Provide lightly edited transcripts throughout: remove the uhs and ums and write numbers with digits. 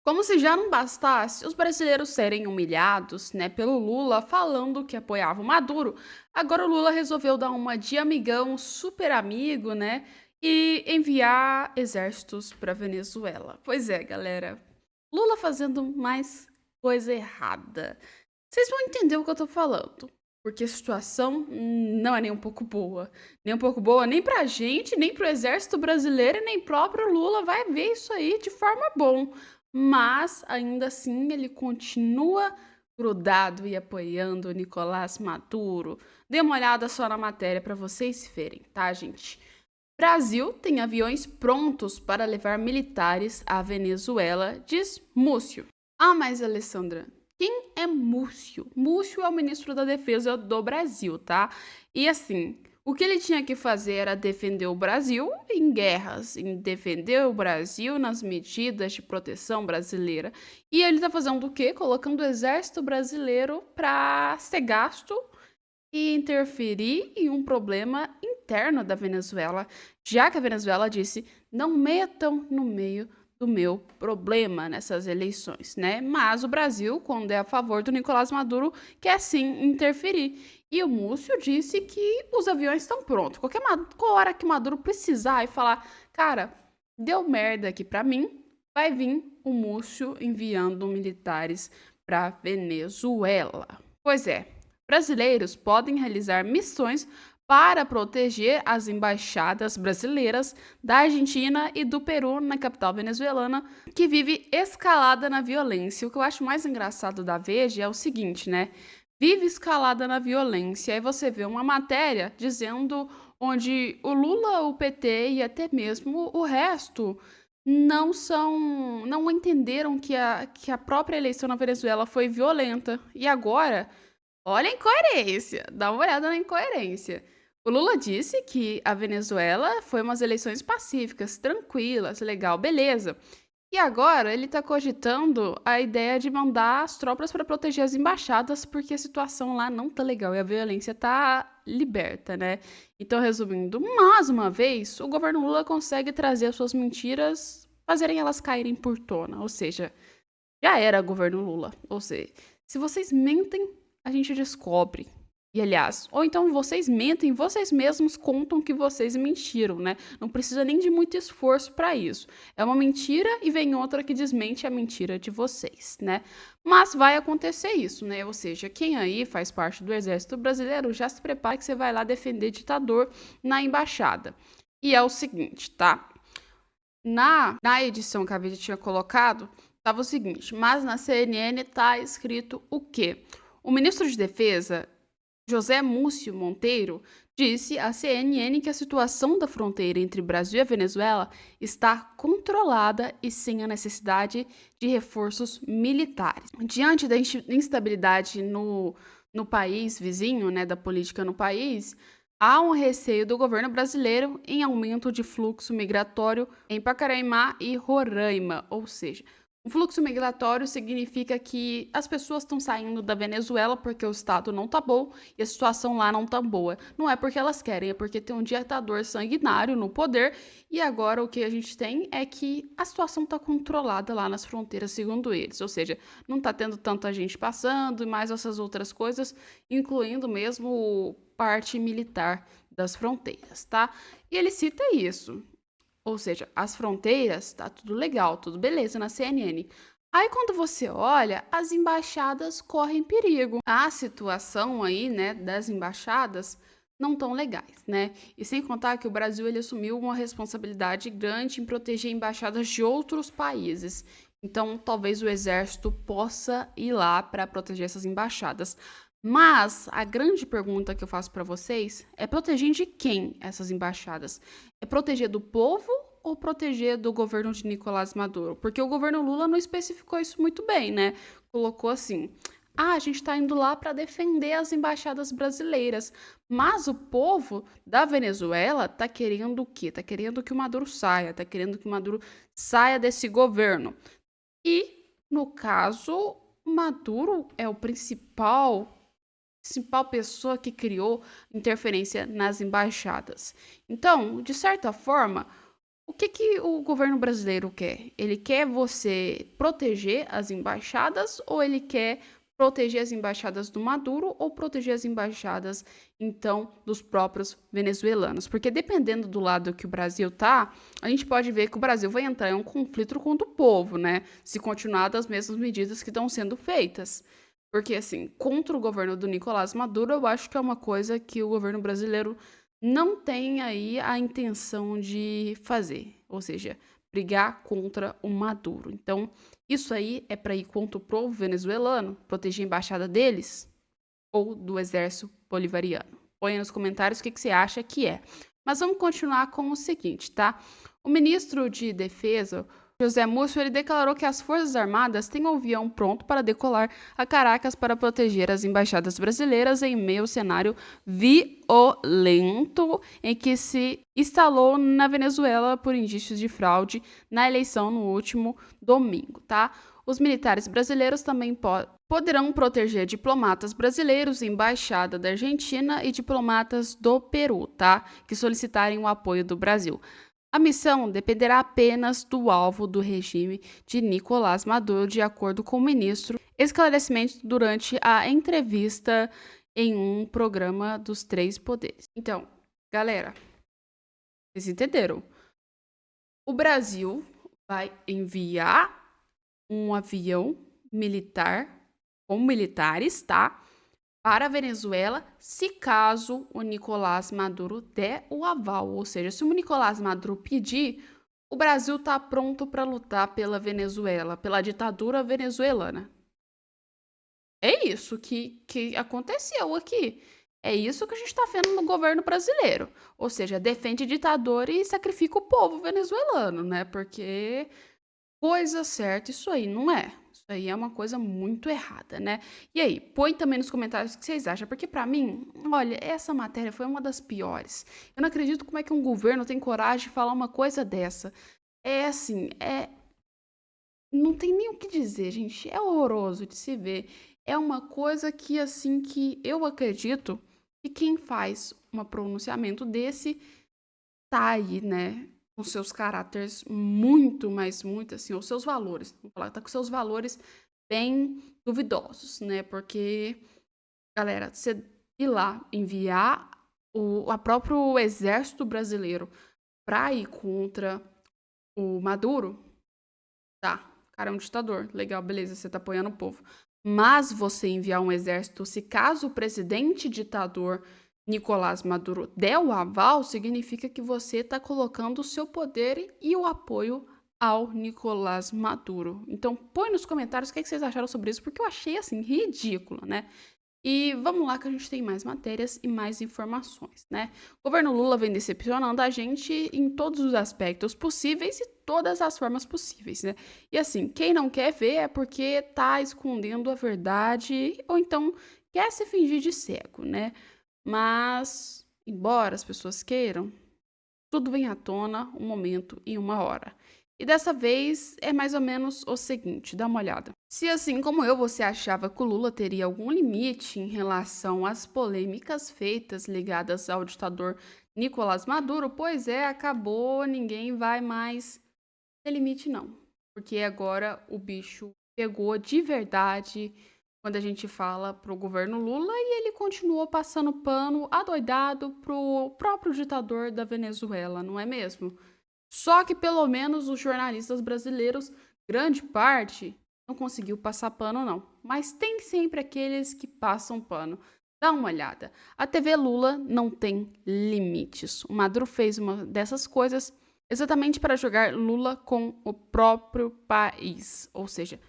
Como se já não bastasse os brasileiros serem humilhados, né, pelo Lula falando que apoiava o Maduro, agora o Lula resolveu dar uma de amigão, super amigo, né, e enviar exércitos para Venezuela. Pois é, galera. Lula fazendo mais coisa errada. Vocês vão entender o que eu tô falando. Porque a situação não é nem um pouco boa. Nem um pouco boa nem pra gente, nem pro exército brasileiro e nem próprio Lula vai ver isso aí de forma bom. Mas, ainda assim, ele continua grudado e apoiando o Nicolás Maduro. Dê uma olhada só na matéria para vocês verem, tá, gente? Brasil tem aviões prontos para levar militares à Venezuela, diz Múcio. Ah, mas Alessandra, quem é Múcio? Múcio é o ministro da Defesa do Brasil, tá? E assim, o que ele tinha que fazer era defender o Brasil em guerras, em defender o Brasil nas medidas de proteção brasileira. E ele tá fazendo o quê? Colocando o exército brasileiro para ser gasto e interferir em um problema interno da Venezuela, já que a Venezuela disse: não metam no meio do meu problema nessas eleições, né? Mas o Brasil, quando é a favor do Nicolás Maduro, quer sim interferir. E o Múcio disse que os aviões estão prontos. Qualquer hora que Maduro precisar e falar, cara, deu merda aqui pra mim, vai vir o Múcio enviando militares para Venezuela. Pois é, brasileiros podem realizar missões para proteger as embaixadas brasileiras da Argentina e do Peru na capital venezuelana, que vive escalada na violência. O que eu acho mais engraçado da Veja é o seguinte, né? Vive escalada na violência. Aí você vê uma matéria dizendo onde o Lula, o PT e até mesmo o resto não entenderam que a própria eleição na Venezuela foi violenta. E agora olha a incoerência, dá uma olhada na incoerência. O Lula disse que a Venezuela foi umas eleições pacíficas, tranquilas, legal, beleza. E agora ele está cogitando a ideia de mandar as tropas para proteger as embaixadas, porque a situação lá não tá legal e a violência tá liberta, né? Então, resumindo, mais uma vez, o governo Lula consegue trazer as suas mentiras, fazerem elas caírem por tona. Ou seja, já era governo Lula. Ou seja, se vocês mentem, a gente descobre. E aliás, ou então vocês mentem, vocês mesmos contam que vocês mentiram, né? Não precisa nem de muito esforço para isso. É uma mentira e vem outra que desmente a mentira de vocês, né? Mas vai acontecer isso, né? Ou seja, quem aí faz parte do Exército Brasileiro já se prepara que você vai lá defender ditador na embaixada. E é o seguinte, tá? Na edição que a Vicky tinha colocado, estava o seguinte, mas na CNN está escrito o quê? O ministro de Defesa, José Múcio Monteiro, disse à CNN que a situação da fronteira entre Brasil e a Venezuela está controlada e sem a necessidade de reforços militares. Diante da instabilidade no país vizinho, né, da política no país, há um receio do governo brasileiro em aumento de fluxo migratório em Pacaraima e Roraima, ou seja, o fluxo migratório significa que as pessoas estão saindo da Venezuela porque o estado não tá bom e a situação lá não tá boa. Não é porque elas querem, é porque tem um ditador sanguinário no poder e agora o que a gente tem é que a situação tá controlada lá nas fronteiras, segundo eles. Ou seja, não tá tendo tanta gente passando e mais essas outras coisas, incluindo mesmo parte militar das fronteiras, tá? E ele cita isso. Ou seja, as fronteiras, tá tudo legal, tudo beleza na CNN. Aí quando você olha, as embaixadas correm perigo. A situação aí, né, das embaixadas não tão legais, né? E sem contar que o Brasil ele assumiu uma responsabilidade grande em proteger embaixadas de outros países. Então, talvez o exército possa ir lá para proteger essas embaixadas. Mas a grande pergunta que eu faço para vocês é proteger de quem essas embaixadas? É proteger do povo ou proteger do governo de Nicolás Maduro? Porque o governo Lula não especificou isso muito bem, né? Colocou assim: ah, a gente está indo lá para defender as embaixadas brasileiras. Mas o povo da Venezuela está querendo o quê? Está querendo que o Maduro saia, está querendo que o Maduro saia desse governo. E, no caso, Maduro é o principal pessoa que criou interferência nas embaixadas. Então, de certa forma, O que que o governo brasileiro quer? Ele quer você proteger as embaixadas ou ele quer proteger as embaixadas do Maduro ou proteger as embaixadas, então, dos próprios venezuelanos? Porque dependendo do lado que o Brasil tá, a gente pode ver que o Brasil vai entrar em um conflito contra o povo, né? Se continuar das mesmas medidas que estão sendo feitas. Porque, assim, contra o governo do Nicolás Maduro, eu acho que é uma coisa que o governo brasileiro não tem aí a intenção de fazer, ou seja, brigar contra o Maduro. Então, isso aí é para ir contra o povo venezuelano, proteger a embaixada deles ou do exército bolivariano. Põe aí nos comentários o que você acha que é. Mas vamos continuar com o seguinte, tá? O ministro de Defesa, José Múcio, ele declarou que as Forças Armadas têm um avião pronto para decolar a Caracas para proteger as embaixadas brasileiras em meio ao cenário violento em que se instalou na Venezuela por indícios de fraude na eleição no último domingo, tá? Os militares brasileiros também poderão proteger diplomatas brasileiros, embaixada da Argentina e diplomatas do Peru, tá? Que solicitarem o apoio do Brasil. A missão dependerá apenas do alvo do regime de Nicolás Maduro, de acordo com o ministro. Esclarecimento durante a entrevista em um programa dos três poderes. Então, galera, vocês entenderam? O Brasil vai enviar um avião militar com militares, tá? Para a Venezuela, se caso o Nicolás Maduro der o aval, ou seja, se o Nicolás Maduro pedir, o Brasil está pronto para lutar pela Venezuela, pela ditadura venezuelana. É isso que aconteceu aqui. É isso que a gente está vendo no governo brasileiro. Ou seja, defende ditador e sacrifica o povo venezuelano, né? Porque coisa certa, isso aí não é. Isso aí é uma coisa muito errada, né? E aí, põe também nos comentários o que vocês acham, porque pra mim, olha, essa matéria foi uma das piores. Eu não acredito como é que um governo tem coragem de falar uma coisa dessa. É assim, não tem nem o que dizer, gente. É horroroso de se ver. É uma coisa que assim que eu acredito que quem faz um pronunciamento desse tá aí, né, com seus caráteres muito, mas muito assim, os seus valores, vamos falar, tá com seus valores bem duvidosos, né? Porque, galera, você ir lá enviar o a próprio exército brasileiro pra ir contra o Maduro, tá, o cara é um ditador, legal, beleza, você tá apoiando o povo. Mas você enviar um exército, se caso o presidente ditador Nicolás Maduro der o aval, significa que você está colocando o seu poder e o apoio ao Nicolás Maduro. Então, põe nos comentários o que vocês acharam sobre isso, porque eu achei, assim, ridículo, né? E vamos lá que a gente tem mais matérias e mais informações, né? O governo Lula vem decepcionando a gente em todos os aspectos possíveis e todas as formas possíveis, né? E assim, quem não quer ver é porque tá escondendo a verdade ou então quer se fingir de cego, né? Mas, embora as pessoas queiram, tudo vem à tona um momento e uma hora. E dessa vez é mais ou menos o seguinte, dá uma olhada. Se assim como eu você achava que o Lula teria algum limite em relação às polêmicas feitas ligadas ao ditador Nicolás Maduro, pois é, acabou, ninguém vai mais ter limite não. Porque agora o bicho pegou de verdade quando a gente fala pro governo Lula e ele continuou passando pano adoidado pro próprio ditador da Venezuela, não é mesmo? Só que pelo menos os jornalistas brasileiros, grande parte, não conseguiu passar pano não. Mas tem sempre aqueles que passam pano. Dá uma olhada. A TV Lula não tem limites. O Maduro fez uma dessas coisas exatamente para jogar Lula com o próprio país. Ou seja,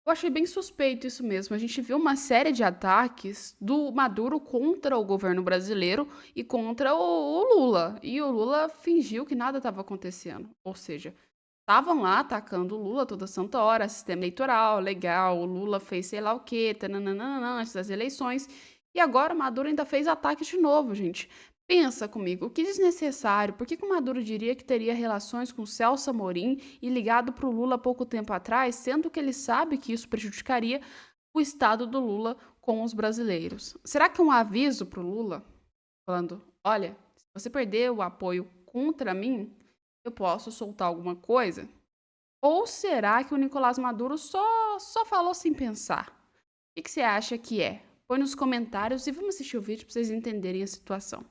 eu achei bem suspeito isso mesmo. A gente viu uma série de ataques do Maduro contra o governo brasileiro e contra o Lula. E o Lula fingiu que nada estava acontecendo. Ou seja, estavam lá atacando o Lula toda santa hora, sistema eleitoral, legal, o Lula fez sei lá o quê, tananana, antes das eleições. E agora o Maduro ainda fez ataque de novo, gente. Pensa comigo, que desnecessário. Por que que o Maduro diria que teria relações com Celso Amorim e ligado para o Lula há pouco tempo atrás, sendo que ele sabe que isso prejudicaria o estado do Lula com os brasileiros? Será que é um aviso para o Lula? Falando, olha, se você perder o apoio contra mim, eu posso soltar alguma coisa? Ou será que o Nicolás Maduro só falou sem pensar? O que você acha que é? Põe nos comentários e vamos assistir o vídeo para vocês entenderem a situação.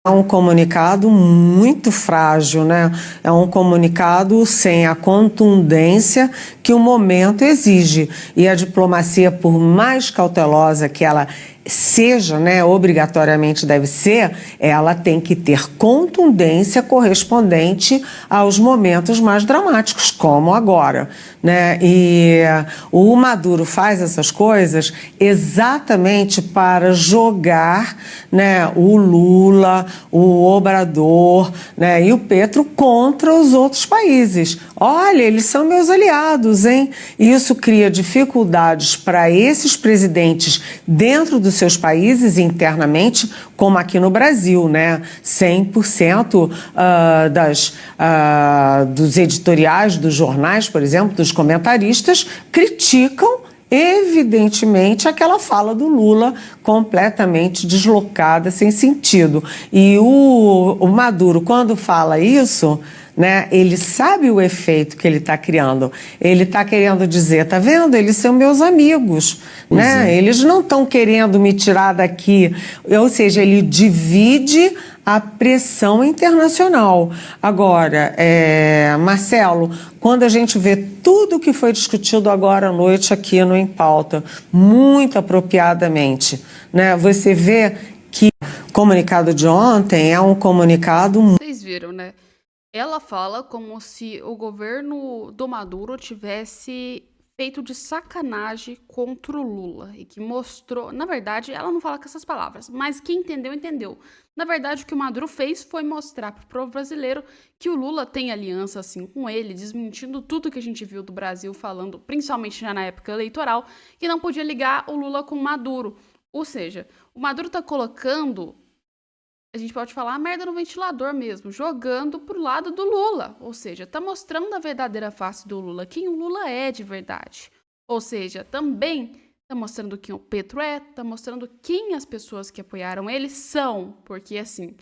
É um comunicado muito frágil, né? É um comunicado sem a contundência que o momento exige. E a diplomacia, por mais cautelosa que ela seja, né, obrigatoriamente deve ser, ela tem que ter contundência correspondente aos momentos mais dramáticos, como agora, né? E o Maduro faz essas coisas exatamente para jogar, né, o Lula, o Obrador, né, e o Petro contra os outros países. Olha, eles são meus aliados, hein? E isso cria dificuldades para esses presidentes dentro dos seus países internamente, como aqui no Brasil, né? 100% dos editoriais dos jornais, por exemplo, dos comentaristas, criticam evidentemente aquela fala do Lula completamente deslocada, sem sentido. E o Maduro, quando fala isso, né, ele sabe o efeito que ele está criando. Ele está querendo dizer, tá vendo? Eles são meus amigos, né? Eles não estão querendo me tirar daqui. Ou seja, ele divide a pressão internacional. Agora, Marcelo, quando a gente vê tudo o que foi discutido agora à noite aqui no Em Pauta, muito apropriadamente, né? Você vê que o comunicado de ontem é um comunicado. Vocês viram, né? Ela fala como se o governo do Maduro tivesse feito de sacanagem contra o Lula e que mostrou, na verdade, ela não fala com essas palavras, mas quem entendeu, entendeu. Na verdade, o que o Maduro fez foi mostrar para o povo brasileiro que o Lula tem aliança assim com ele, desmentindo tudo que a gente viu do Brasil falando, principalmente já na época eleitoral, que não podia ligar o Lula com o Maduro. Ou seja, o Maduro tá colocando, a gente pode falar a merda no ventilador mesmo, jogando pro lado do Lula. Ou seja, tá mostrando a verdadeira face do Lula, quem o Lula é de verdade. Ou seja, também tá mostrando quem o Petro é, tá mostrando quem as pessoas que apoiaram ele são. Porque, assim,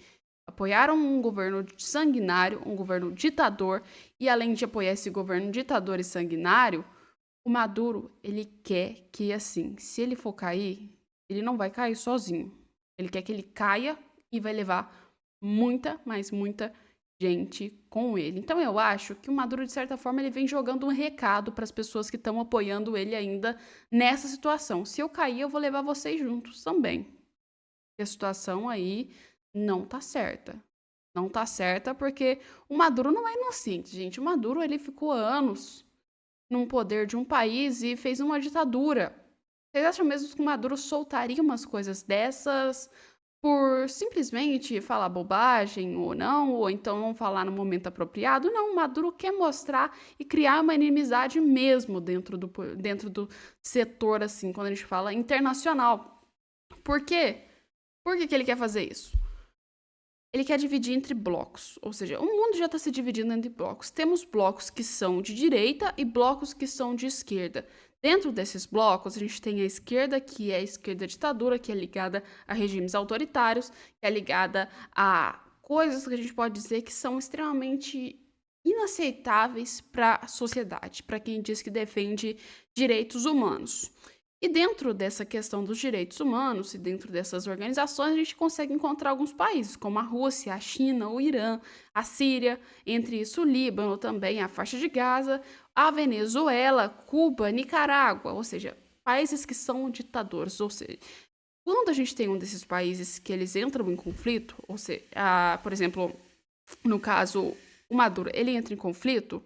apoiaram um governo sanguinário, um governo ditador, e além de apoiar esse governo ditador e sanguinário, o Maduro, ele quer que, assim, se ele for cair, ele não vai cair sozinho. Ele quer que ele caia e vai levar muita, mas muita gente com ele. Então eu acho que o Maduro, de certa forma, ele vem jogando um recado para as pessoas que estão apoiando ele ainda nessa situação. Se eu cair, eu vou levar vocês juntos também. E a situação aí não tá certa. Não tá certa porque o Maduro não é inocente, gente. O Maduro, ele ficou anos num poder de um país e fez uma ditadura. Vocês acham mesmo que o Maduro soltaria umas coisas dessas por simplesmente falar bobagem ou não, ou então não falar no momento apropriado? Não, o Maduro quer mostrar e criar uma inimizade mesmo dentro do setor, assim, quando a gente fala internacional. Por quê? Por que ele quer fazer isso? Ele quer dividir entre blocos, ou seja, o mundo já está se dividindo entre blocos. Temos blocos que são de direita e blocos que são de esquerda. Dentro desses blocos, a gente tem a esquerda, que é a esquerda ditadura, que é ligada a regimes autoritários, que é ligada a coisas que a gente pode dizer que são extremamente inaceitáveis para a sociedade, para quem diz que defende direitos humanos. E dentro dessa questão dos direitos humanos e dentro dessas organizações, a gente consegue encontrar alguns países, como a Rússia, a China, o Irã, a Síria, entre isso o Líbano também, a faixa de Gaza, a Venezuela, Cuba, Nicarágua, ou seja, países que são ditadores. Ou seja, quando a gente tem um desses países que eles entram em conflito, ou seja, por exemplo, no caso, o Maduro, ele entra em conflito,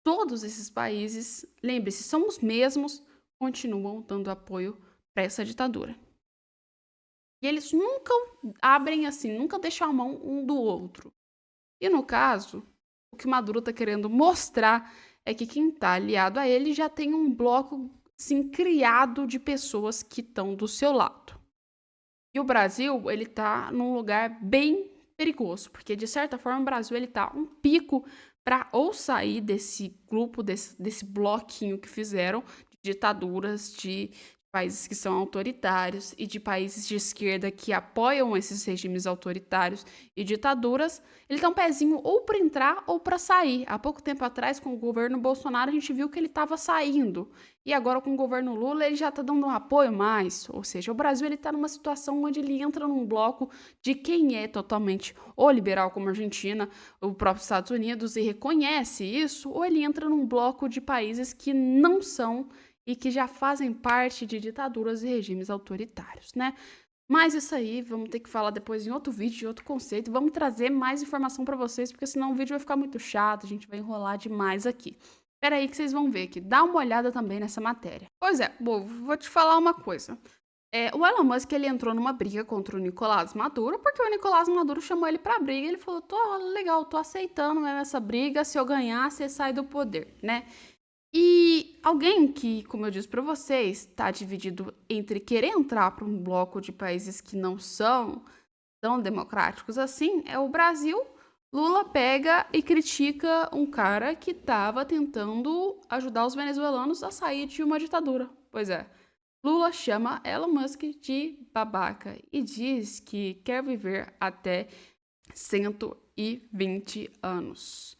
todos esses países, lembre-se, são os mesmos, continuam dando apoio para essa ditadura. E eles nunca abrem assim, nunca deixam a mão um do outro. E no caso, o que Maduro está querendo mostrar é que quem está aliado a ele já tem um bloco assim, criado de pessoas que estão do seu lado. E o Brasil, ele está num lugar bem perigoso, porque de certa forma o Brasil ele tá um pico para ou sair desse grupo, desse bloquinho que fizeram de ditaduras, de países que são autoritários e de países de esquerda que apoiam esses regimes autoritários e ditaduras, ele tá um pezinho ou para entrar ou para sair. Há pouco tempo atrás, com o governo Bolsonaro, a gente viu que ele estava saindo. E agora, com o governo Lula, ele já está dando um apoio mais. Ou seja, o Brasil está numa situação onde ele entra num bloco de quem é totalmente ou liberal, como a Argentina, o próprio Estados Unidos, e reconhece isso, ou ele entra num bloco de países que não são e que já fazem parte de ditaduras e regimes autoritários, né? Mas isso aí, vamos ter que falar depois em outro vídeo, em outro conceito. Vamos trazer mais informação para vocês, porque senão o vídeo vai ficar muito chato, a gente vai enrolar demais aqui. Espera aí que vocês vão ver aqui. Dá uma olhada também nessa matéria. Pois é, vou te falar uma coisa. O Elon Musk, ele entrou numa briga contra o Nicolás Maduro, porque o Nicolás Maduro chamou ele pra briga. Ele falou, legal, tô aceitando mesmo essa briga, se eu ganhar, você sai do poder, né? E alguém que, como eu disse para vocês, está dividido entre querer entrar para um bloco de países que não são tão democráticos assim, é o Brasil. Lula pega e critica um cara que estava tentando ajudar os venezuelanos a sair de uma ditadura. Pois é, Lula chama Elon Musk de babaca e diz que quer viver até 120 anos.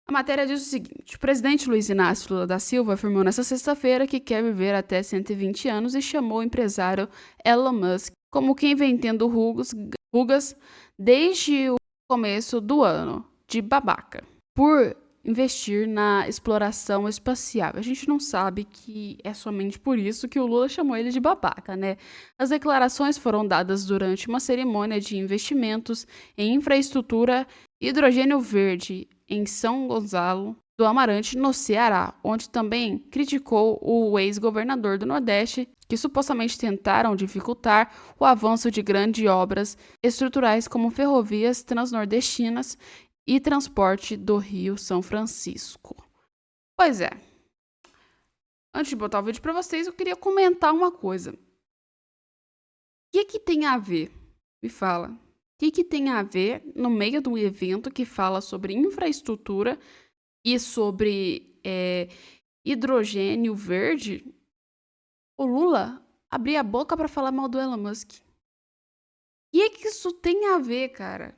A matéria diz o seguinte: o presidente Luiz Inácio Lula da Silva afirmou nesta sexta-feira que quer viver até 120 anos e chamou o empresário Elon Musk como quem vem tendo rugas desde o começo do ano, de babaca, por investir na exploração espacial. A gente não sabe que é somente por isso que o Lula chamou ele de babaca, né? As declarações foram dadas durante uma cerimônia de investimentos em infraestrutura hidrogênio verde em São Gonçalo do Amarante, no Ceará, onde também criticou o ex-governador do Nordeste, que supostamente tentaram dificultar o avanço de grandes obras estruturais como ferrovias transnordestinas e transporte do Rio São Francisco. Pois é. Antes de botar o vídeo para vocês, eu queria comentar uma coisa. O que tem a ver? Me fala. O que tem a ver no meio de um evento que fala sobre infraestrutura e sobre hidrogênio verde, o Lula abrir a boca para falar mal do Elon Musk? O que isso tem a ver, cara?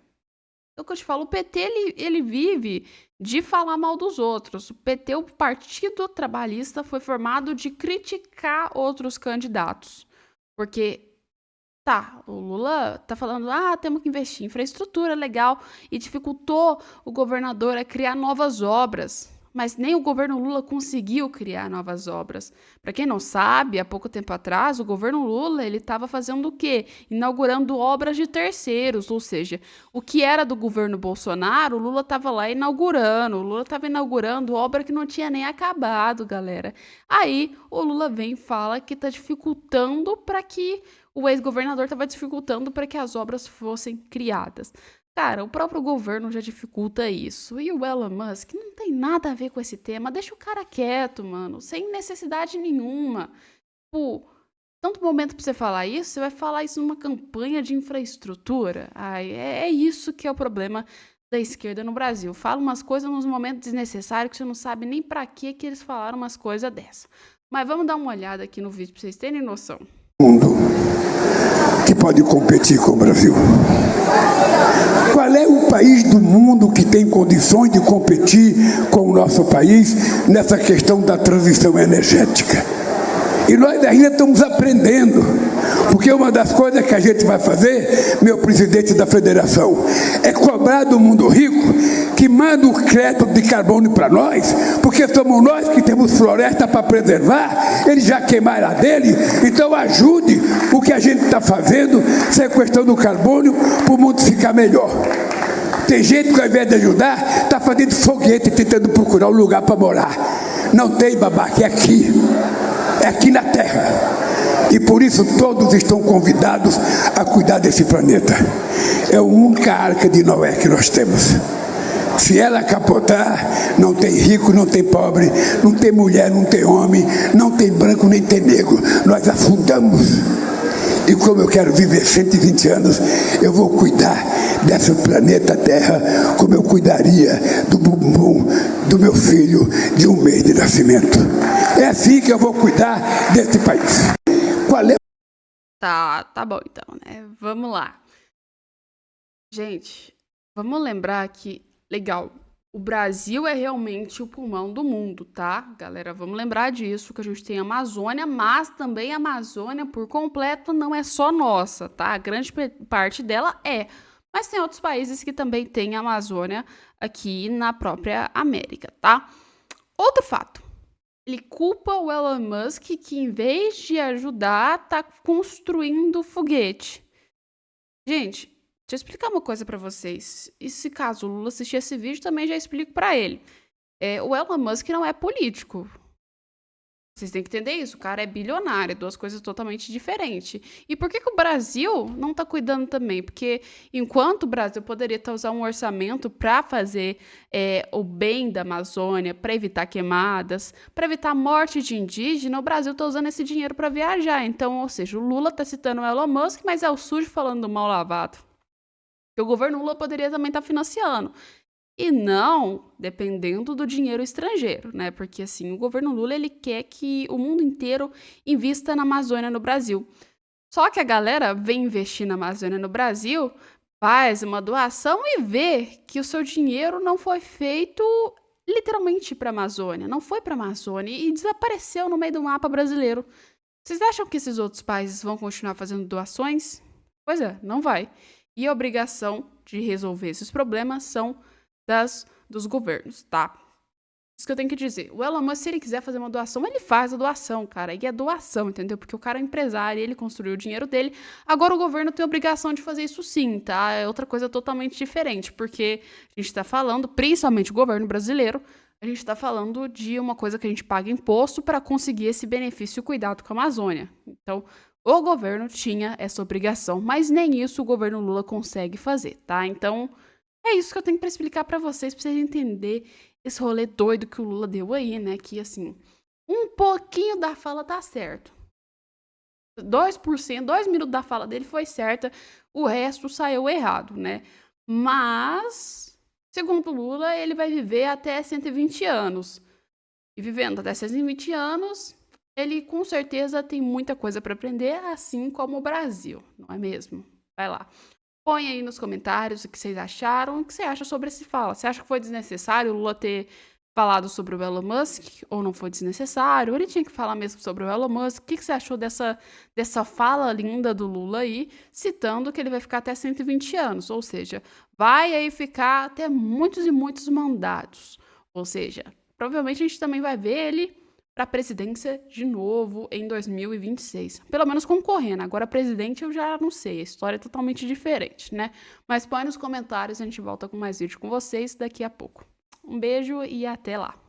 É o que eu te falo, o PT ele vive de falar mal dos outros. O PT, o Partido Trabalhista, foi formado de criticar outros candidatos. Porque o Lula tá falando, temos que investir em infraestrutura, legal, e dificultou o governador a criar novas obras. Mas nem o governo Lula conseguiu criar novas obras. Para quem não sabe, há pouco tempo atrás, o governo Lula ele estava fazendo o quê? Inaugurando obras de terceiros, ou seja, o que era do governo Bolsonaro, o Lula estava lá inaugurando. O Lula estava inaugurando obra que não tinha nem acabado, galera. Aí o Lula vem e fala que está dificultando para que o ex-governador estava dificultando para que as obras fossem criadas. Cara, o próprio governo já dificulta isso. E o Elon Musk não tem nada a ver com esse tema. Deixa o cara quieto, mano. Sem necessidade nenhuma. Pô, tanto momento pra você falar isso, você vai falar isso numa campanha de infraestrutura. É isso que é o problema da esquerda no Brasil. Fala umas coisas nos momentos desnecessários que você não sabe nem pra que eles falaram umas coisas dessas. Mas vamos dar uma olhada aqui no vídeo pra vocês terem noção. Mundo que pode competir com o Brasil. Qual é o país do mundo que tem condições de competir com o nosso país nessa questão da transição energética? E nós ainda estamos aprendendo, porque uma das coisas que a gente vai fazer, meu presidente da federação, é cobrar do mundo rico que manda o crédito de carbono para nós, porque somos nós que temos floresta para preservar, eles já queimaram a dele, então ajude o que a gente está fazendo, sequestrando o carbono, para o mundo ficar melhor. Tem gente que ao invés de ajudar, está fazendo foguete, tentando procurar um lugar para morar. Não tem, babaca, é aqui na Terra. E por isso todos estão convidados a cuidar desse planeta. É a única arca de Noé que nós temos. Se ela capotar, não tem rico, não tem pobre, não tem mulher, não tem homem, não tem branco, nem tem negro. Nós afundamos. E como eu quero viver 120 anos, eu vou cuidar desse planeta Terra como eu cuidaria do bumbum do meu filho de 1 mês de nascimento. É assim que eu vou cuidar desse país. Qual é? Tá bom então, né? Vamos lá. Gente, vamos lembrar que, legal, o Brasil é realmente o pulmão do mundo, tá? Galera, vamos lembrar disso, que a gente tem a Amazônia, mas também a Amazônia por completo não é só nossa, tá? A grande parte dela é. Mas tem outros países que também têm a Amazônia aqui na própria América, tá? Outro fato. Ele culpa o Elon Musk que, em vez de ajudar, tá construindo foguete. Gente, deixa eu explicar uma coisa pra vocês. E se caso o Lula assistir esse vídeo, também já explico pra ele. O Elon Musk não é político. Vocês têm que entender isso. O cara é bilionário, duas coisas totalmente diferentes. E por que o Brasil não tá cuidando também? Porque enquanto o Brasil poderia estar usando um orçamento para fazer o bem da Amazônia, para evitar queimadas, para evitar morte de indígena, o Brasil tá usando esse dinheiro para viajar. Então, ou seja, o Lula tá citando o Elon Musk, mas é o sujo falando do mal lavado. Que o governo Lula poderia também estar financiando. E não dependendo do dinheiro estrangeiro, né? Porque assim, o governo Lula ele quer que o mundo inteiro invista na Amazônia no Brasil. Só que a galera vem investir na Amazônia no Brasil, faz uma doação e vê que o seu dinheiro não foi feito literalmente para a Amazônia, não foi para a Amazônia e desapareceu no meio do mapa brasileiro. Vocês acham que esses outros países vão continuar fazendo doações? Pois é, não vai. E a obrigação de resolver esses problemas são dos governos, tá? Isso que eu tenho que dizer. O Elon Musk, se ele quiser fazer uma doação, ele faz a doação, cara. E é doação, entendeu? Porque o cara é empresário, ele construiu o dinheiro dele. Agora o governo tem a obrigação de fazer isso sim, tá? É outra coisa totalmente diferente, porque a gente tá falando, principalmente o governo brasileiro, a gente tá falando de uma coisa que a gente paga imposto para conseguir esse benefício e cuidado com a Amazônia. Então, o governo tinha essa obrigação, mas nem isso o governo Lula consegue fazer, tá? Então, é isso que eu tenho para explicar para vocês entender esse rolê doido que o Lula deu aí, né? Que, assim, um pouquinho da fala tá certo. 2%, 2 minutos da fala dele foi certa, o resto saiu errado, né? Mas, segundo o Lula, ele vai viver até 120 anos. E vivendo até 120 anos, ele com certeza tem muita coisa para aprender, assim como o Brasil, não é mesmo? Vai lá. Põe aí nos comentários o que vocês acharam, o que você acha sobre esse fala. Você acha que foi desnecessário o Lula ter falado sobre o Elon Musk ou não foi desnecessário? Ele tinha que falar mesmo sobre o Elon Musk. O que você achou dessa fala linda do Lula aí, citando que ele vai ficar até 120 anos? Ou seja, vai aí ficar até muitos e muitos mandatos. Ou seja, provavelmente a gente também vai ver ele para a presidência de novo em 2026. Pelo menos concorrendo. Agora, presidente, eu já não sei. A história é totalmente diferente, né? Mas põe nos comentários, a gente volta com mais vídeo com vocês daqui a pouco. Um beijo e até lá.